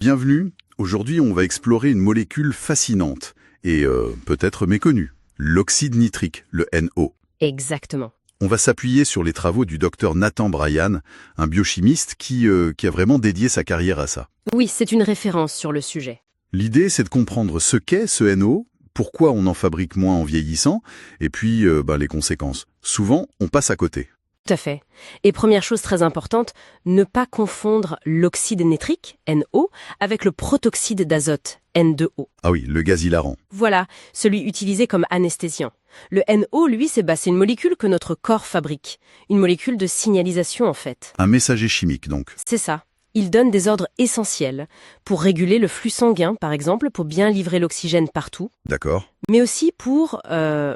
Bienvenue. Aujourd'hui, on va explorer une molécule fascinante et peut-être méconnue, l'oxyde nitrique, le NO. Exactement. On va s'appuyer sur les travaux du docteur Nathan Bryan, un biochimiste qui a vraiment dédié sa carrière à ça. Oui, c'est une référence sur le sujet. L'idée, c'est de comprendre ce qu'est ce NO, pourquoi on en fabrique moins en vieillissant, et puis les conséquences. Souvent, on passe à côté. Tout à fait. Et première chose très importante, ne pas confondre l'oxyde nitrique, NO, avec le protoxyde d'azote, N2O. Ah oui, le gaz hilarant. Voilà, celui utilisé comme anesthésiant. Le NO, lui, c'est une molécule que notre corps fabrique. Une molécule de signalisation, en fait. Un messager chimique, donc. C'est ça. Il donne des ordres essentiels pour réguler le flux sanguin, par exemple, pour bien livrer l'oxygène partout, D'accord. mais aussi pour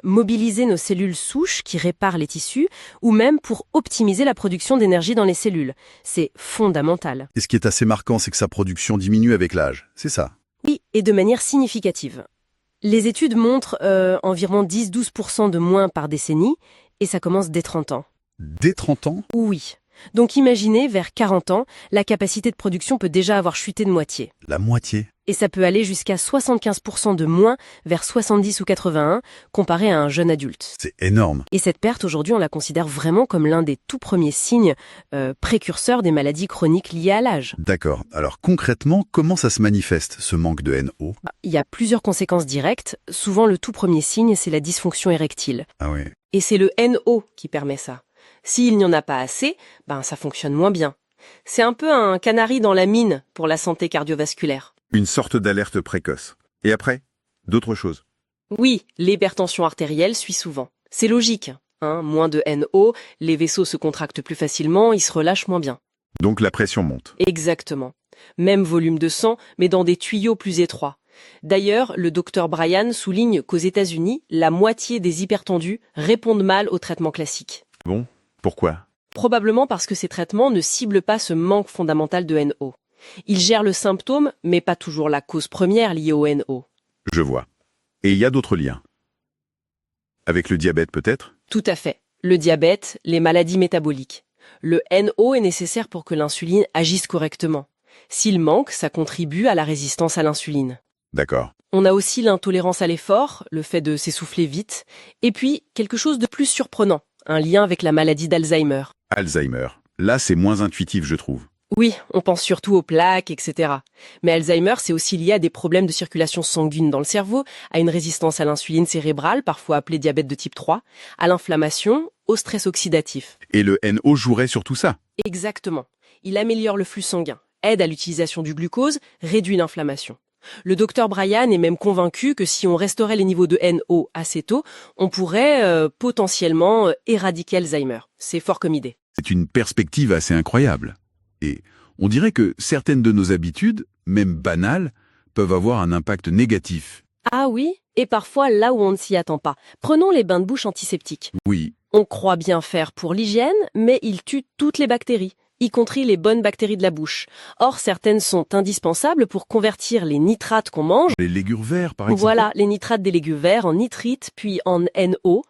mobiliser nos cellules souches qui réparent les tissus, ou même pour optimiser la production d'énergie dans les cellules. C'est fondamental. Et ce qui est assez marquant, c'est que sa production diminue avec l'âge. C'est ça. Oui, et de manière significative. Les études montrent environ 10-12% de moins par décennie, et ça commence dès 30 ans. Dès 30 ans? Oui. Donc imaginez, vers 40 ans, la capacité de production peut déjà avoir chuté de moitié. La moitié. Et ça peut aller jusqu'à 75% de moins vers 70 ou 81, comparé à un jeune adulte. C'est énorme. Et cette perte, aujourd'hui, on la considère vraiment comme l'un des tout premiers signes précurseurs des maladies chroniques liées à l'âge. D'accord. Alors concrètement, comment ça se manifeste, ce manque de NO? Il y a plusieurs conséquences directes. Souvent, le tout premier signe, c'est la dysfonction érectile. Ah oui. Et c'est le NO qui permet ça. S'il n'y en a pas assez, ça fonctionne moins bien. C'est un peu un canari dans la mine pour la santé cardiovasculaire. Une sorte d'alerte précoce. Et après, d'autres choses. Oui, l'hypertension artérielle suit souvent. C'est logique. Moins de NO, les vaisseaux se contractent plus facilement, ils se relâchent moins bien. Donc la pression monte. Exactement. Même volume de sang, mais dans des tuyaux plus étroits. D'ailleurs, le docteur Bryan souligne qu'aux États-Unis, la moitié des hypertendus répondent mal aux traitements classiques. Bon, pourquoi? Probablement parce que ces traitements ne ciblent pas ce manque fondamental de NO. Ils gèrent le symptôme, mais pas toujours la cause première liée au NO. Je vois. Et il y a d'autres liens. Avec le diabète peut-être? Tout à fait. Le diabète, les maladies métaboliques. Le NO est nécessaire pour que l'insuline agisse correctement. S'il manque, ça contribue à la résistance à l'insuline. D'accord. On a aussi l'intolérance à l'effort, le fait de s'essouffler vite, et puis quelque chose de plus surprenant, un lien avec la maladie d'Alzheimer. Alzheimer. Là, c'est moins intuitif, je trouve. Oui, on pense surtout aux plaques, etc. Mais Alzheimer, c'est aussi lié à des problèmes de circulation sanguine dans le cerveau, à une résistance à l'insuline cérébrale, parfois appelée diabète de type 3, à l'inflammation, au stress oxydatif. Et le NO jouerait sur tout ça? Exactement. Il améliore le flux sanguin, aide à l'utilisation du glucose, réduit l'inflammation. Le docteur Bryan est même convaincu que si on restaurait les niveaux de NO assez tôt, on pourrait potentiellement éradiquer Alzheimer. C'est fort comme idée. C'est une perspective assez incroyable. Et on dirait que certaines de nos habitudes, même banales, peuvent avoir un impact négatif. Ah oui, et parfois là où on ne s'y attend pas. Prenons les bains de bouche antiseptiques. Oui, On croit bien faire pour l'hygiène, mais ils tuent toutes les bactéries, y compris les bonnes bactéries de la bouche. Or, certaines sont indispensables pour convertir les nitrates qu'on mange, les légumes verts par exemple. voilà, les nitrates des légumes verts en nitrites, puis en NO.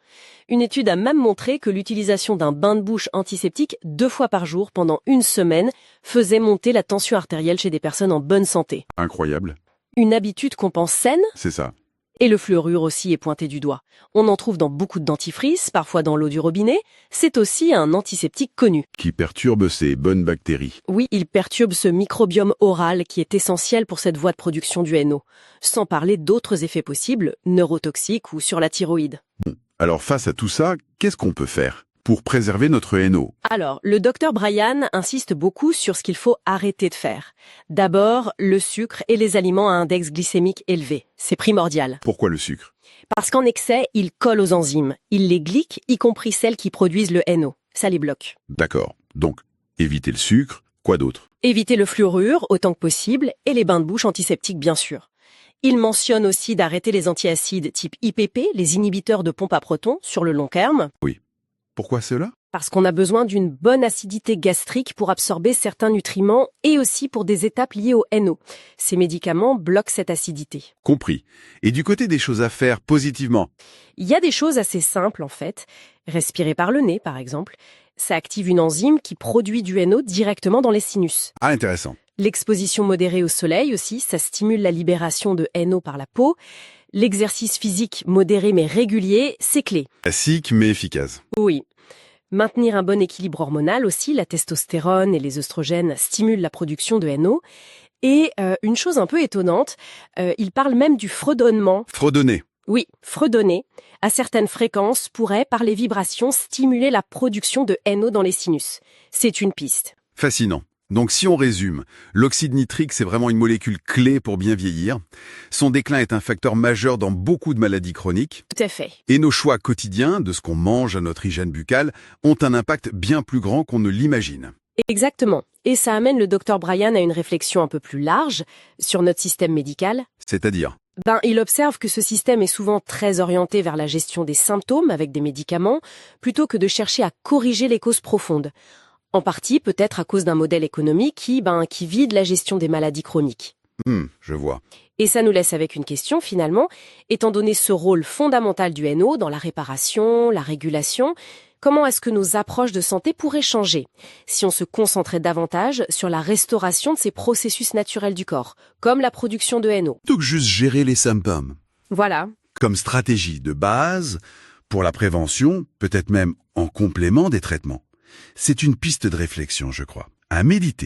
Une étude a même montré que l'utilisation d'un bain de bouche antiseptique 2 fois par jour pendant 1 semaine faisait monter la tension artérielle chez des personnes en bonne santé. Incroyable. Une habitude qu'on pense saine, C'est ça. et le fluorure aussi est pointé du doigt. On en trouve dans beaucoup de dentifrices, parfois dans l'eau du robinet. C'est aussi un antiseptique connu. Qui perturbe ces bonnes bactéries. Oui, il perturbe ce microbiome oral qui est essentiel pour cette voie de production du NO. Sans parler d'autres effets possibles, neurotoxiques ou sur la thyroïde. Alors face à tout ça, qu'est-ce qu'on peut faire pour préserver notre NO? Alors, le docteur Bryan insiste beaucoup sur ce qu'il faut arrêter de faire. D'abord, le sucre et les aliments à index glycémique élevé. C'est primordial. Pourquoi le sucre? Parce qu'en excès, il colle aux enzymes. Il les glyque, y compris celles qui produisent le NO. Ça les bloque. D'accord. Donc, éviter le sucre, quoi d'autre? Éviter le fluorure autant que possible et les bains de bouche antiseptiques bien sûr. Il mentionne aussi d'arrêter les antiacides type IPP, les inhibiteurs de pompe à protons, sur le long terme. Pourquoi cela? Parce qu'on a besoin d'une bonne acidité gastrique pour absorber certains nutriments et aussi pour des étapes liées au NO. Ces médicaments bloquent cette acidité. Compris. Et du côté des choses à faire positivement? Il y a des choses assez simples en fait. Respirer par le nez par exemple. Ça active une enzyme qui produit du NO directement dans les sinus. Ah, intéressant. L'exposition modérée au soleil aussi, ça stimule la libération de NO par la peau. L'exercice physique modéré mais régulier, c'est clé. Classique mais efficace. Oui. Maintenir un bon équilibre hormonal aussi, la testostérone et les œstrogènes stimulent la production de NO. Et une chose un peu étonnante, il parle même du fredonnement. Fredonner. Oui, fredonner, à certaines fréquences, pourrait, par les vibrations, stimuler la production de NO dans les sinus. C'est une piste. Fascinant. Donc si on résume, l'oxyde nitrique, c'est vraiment une molécule clé pour bien vieillir. Son déclin est un facteur majeur dans beaucoup de maladies chroniques. Tout à fait. Et nos choix quotidiens, de ce qu'on mange à notre hygiène buccale, ont un impact bien plus grand qu'on ne l'imagine. Exactement. Et ça amène le docteur Bryan à une réflexion un peu plus large sur notre système médical. C'est-à-dire, Il observe que ce système est souvent très orienté vers la gestion des symptômes avec des médicaments, plutôt que de chercher à corriger les causes profondes. En partie, peut-être à cause d'un modèle économique qui vide la gestion des maladies chroniques. je vois. Et ça nous laisse avec une question, finalement. Étant donné ce rôle fondamental du NO dans la réparation, la régulation, comment est-ce que nos approches de santé pourraient changer si on se concentrait davantage sur la restauration de ces processus naturels du corps, comme la production de NO? Plutôt que juste gérer les symptômes. Voilà. Comme stratégie de base, pour la prévention, peut-être même en complément des traitements. C'est une piste de réflexion, je crois, à méditer.